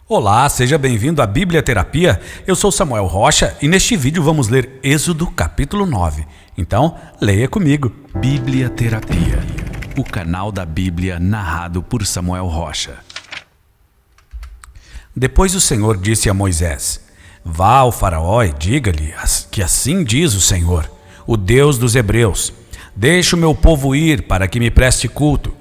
Olá, seja bem-vindo à Bíblia Terapia. Eu sou Samuel Rocha e neste vídeo vamos ler Êxodo capítulo 9. Então, leia comigo. Bíblia Terapia, o canal da Bíblia narrado por Samuel Rocha. Depois o Senhor disse a Moisés: Vá ao faraó e diga-lhe que assim diz o Senhor, o Deus dos Hebreus: Deixe o meu povo ir para que me preste culto.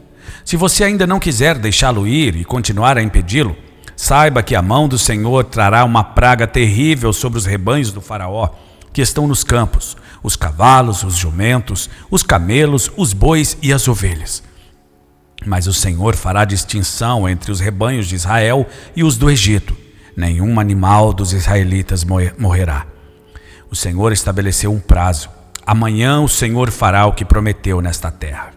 Se você ainda não quiser deixá-lo ir e continuar a impedi-lo, saiba que a mão do Senhor trará uma praga terrível sobre os rebanhos do faraó que estão nos campos, os cavalos, os jumentos, os camelos, os bois e as ovelhas. Mas o Senhor fará distinção entre os rebanhos de Israel e os do Egito. Nenhum animal dos israelitas morrerá. O Senhor estabeleceu um prazo. Amanhã o Senhor fará o que prometeu nesta terra.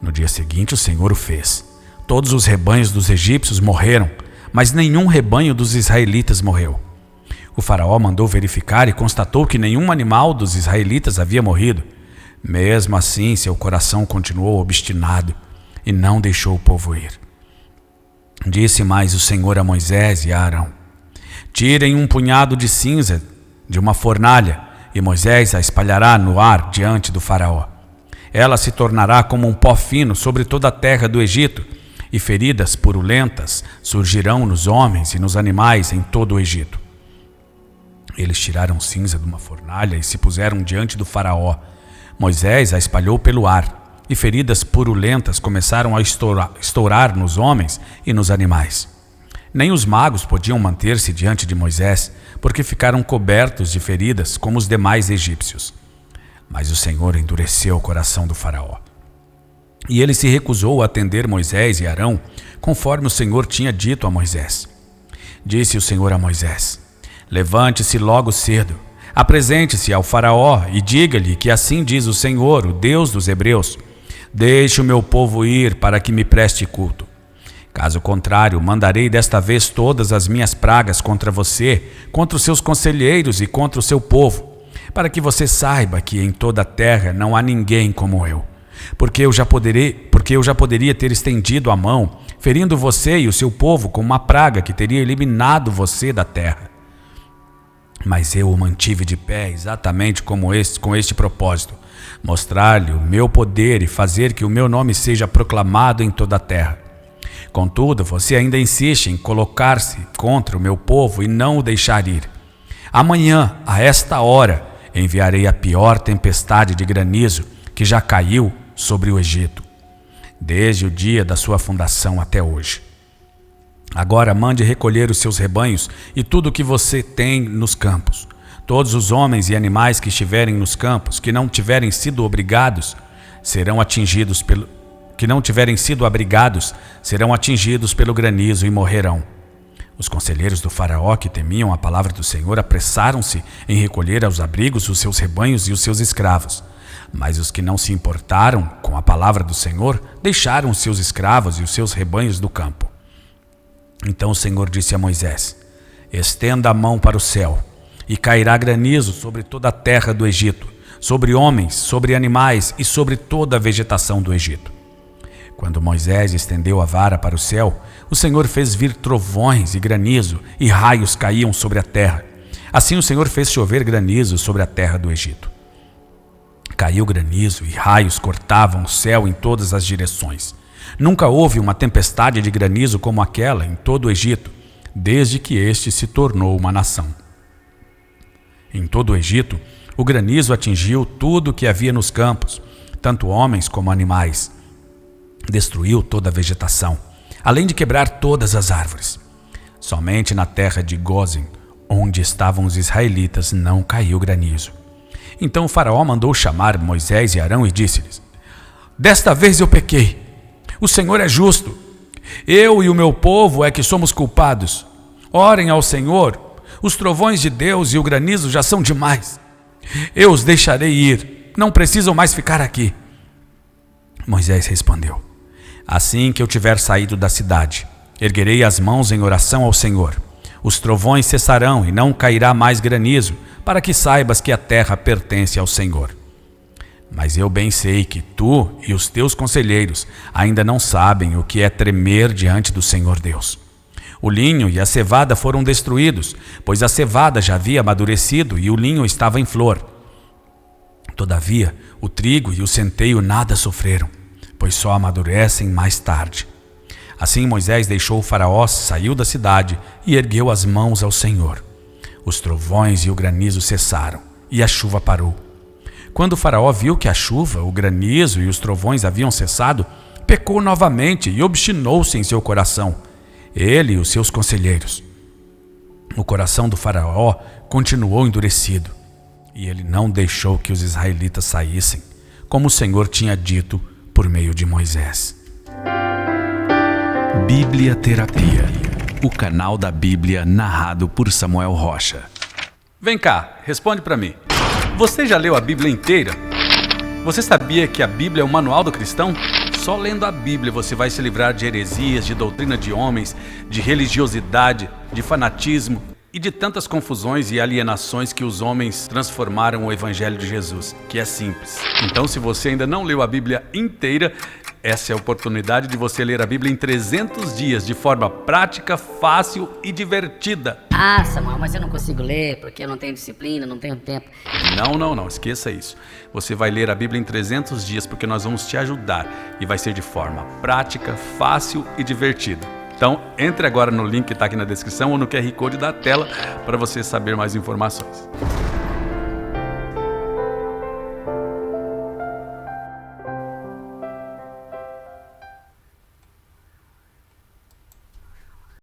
No dia seguinte o Senhor o fez. Todos os rebanhos dos egípcios morreram, mas nenhum rebanho dos israelitas morreu. O faraó mandou verificar e constatou que nenhum animal dos israelitas havia morrido. Mesmo assim, seu coração continuou obstinado e não deixou o povo ir. Disse mais o Senhor a Moisés e a Arão: Tirem um punhado de cinza de uma fornalha, e Moisés a espalhará no ar diante do faraó. Ela se tornará como um pó fino sobre toda a terra do Egito, e feridas purulentas surgirão nos homens e nos animais em todo o Egito. Eles tiraram cinza de uma fornalha e se puseram diante do faraó. Moisés a espalhou pelo ar, e feridas purulentas começaram a estourar nos homens e nos animais. Nem os magos podiam manter-se diante de Moisés, porque ficaram cobertos de feridas como os demais egípcios. Mas o Senhor endureceu o coração do faraó. E ele se recusou a atender Moisés e Arão, conforme o Senhor tinha dito a Moisés. Disse o Senhor a Moisés: Levante-se logo cedo, apresente-se ao faraó e diga-lhe que assim diz o Senhor, o Deus dos Hebreus: Deixe o meu povo ir para que me preste culto. Caso contrário, mandarei desta vez todas as minhas pragas contra você, contra os seus conselheiros e contra o seu povo, para que você saiba que em toda a terra não há ninguém como eu. Porque eu já poderia ter estendido a mão, ferindo você e o seu povo com uma praga que teria eliminado você da terra. Mas eu o mantive de pé exatamente com este propósito: mostrar-lhe o meu poder e fazer que o meu nome seja proclamado em toda a terra. Contudo, você ainda insiste em colocar-se contra o meu povo e não o deixar ir. Amanhã, a esta hora, enviarei a pior tempestade de granizo que já caiu sobre o Egito, desde o dia da sua fundação até hoje. Agora mande recolher os seus rebanhos e tudo o que você tem nos campos. Todos os homens e animais que estiverem nos campos, que não tiverem sido abrigados, serão atingidos pelo granizo e morrerão. Os conselheiros do faraó, que temiam a palavra do Senhor, apressaram-se em recolher aos abrigos os seus rebanhos e os seus escravos. Mas os que não se importaram com a palavra do Senhor deixaram os seus escravos e os seus rebanhos do campo. Então o Senhor disse a Moisés: Estenda a mão para o céu, e cairá granizo sobre toda a terra do Egito, sobre homens, sobre animais e sobre toda a vegetação do Egito. Quando Moisés estendeu a vara para o céu, o Senhor fez vir trovões e granizo, e raios caíam sobre a terra. Assim o Senhor fez chover granizo sobre a terra do Egito. Caiu granizo e raios cortavam o céu em todas as direções. Nunca houve uma tempestade de granizo como aquela em todo o Egito, desde que este se tornou uma nação. Em todo o Egito, o granizo atingiu tudo o que havia nos campos, tanto homens como animais. Destruiu toda a vegetação, além de quebrar todas as árvores. Somente na terra de Gósen, onde estavam os israelitas, não caiu granizo. Então o faraó mandou chamar Moisés e Arão e disse-lhes: Desta vez eu pequei. O Senhor é justo. Eu e o meu povo é que somos culpados. Orem ao Senhor. Os trovões de Deus e o granizo já são demais. Eu os deixarei ir. Não precisam mais ficar aqui. Moisés respondeu: Assim que eu tiver saído da cidade, erguerei as mãos em oração ao Senhor. Os trovões cessarão e não cairá mais granizo, para que saibas que a terra pertence ao Senhor. Mas eu bem sei que tu e os teus conselheiros ainda não sabem o que é tremer diante do Senhor Deus. O linho e a cevada foram destruídos, pois a cevada já havia amadurecido e o linho estava em flor. Todavia, o trigo e o centeio nada sofreram, pois só amadurecem mais tarde. Assim Moisés deixou o faraó, saiu da cidade e ergueu as mãos ao Senhor. Os trovões e o granizo cessaram, e a chuva parou. Quando o faraó viu que a chuva, o granizo e os trovões haviam cessado, pecou novamente e obstinou-se em seu coração, ele e os seus conselheiros. O coração do faraó continuou endurecido, e ele não deixou que os israelitas saíssem, como o Senhor tinha dito por meio de Moisés. Bíblia Terapia, o canal da Bíblia narrado por Samuel Rocha. Vem cá, responde para mim. Você já leu a Bíblia inteira? Você sabia que a Bíblia é o manual do cristão? Só lendo a Bíblia você vai se livrar de heresias, de doutrina de homens, de religiosidade, de fanatismo e de tantas confusões e alienações que os homens transformaram o Evangelho de Jesus, que é simples. Então, se você ainda não leu a Bíblia inteira, essa é a oportunidade de você ler a Bíblia em 300 dias, de forma prática, fácil e divertida. Ah, Samuel, mas eu não consigo ler porque eu não tenho disciplina, não tenho tempo. Não, esqueça isso. Você vai ler a Bíblia em 300 dias porque nós vamos te ajudar e vai ser de forma prática, fácil e divertida. Então, entre agora no link que está aqui na descrição ou no QR Code da tela para você saber mais informações.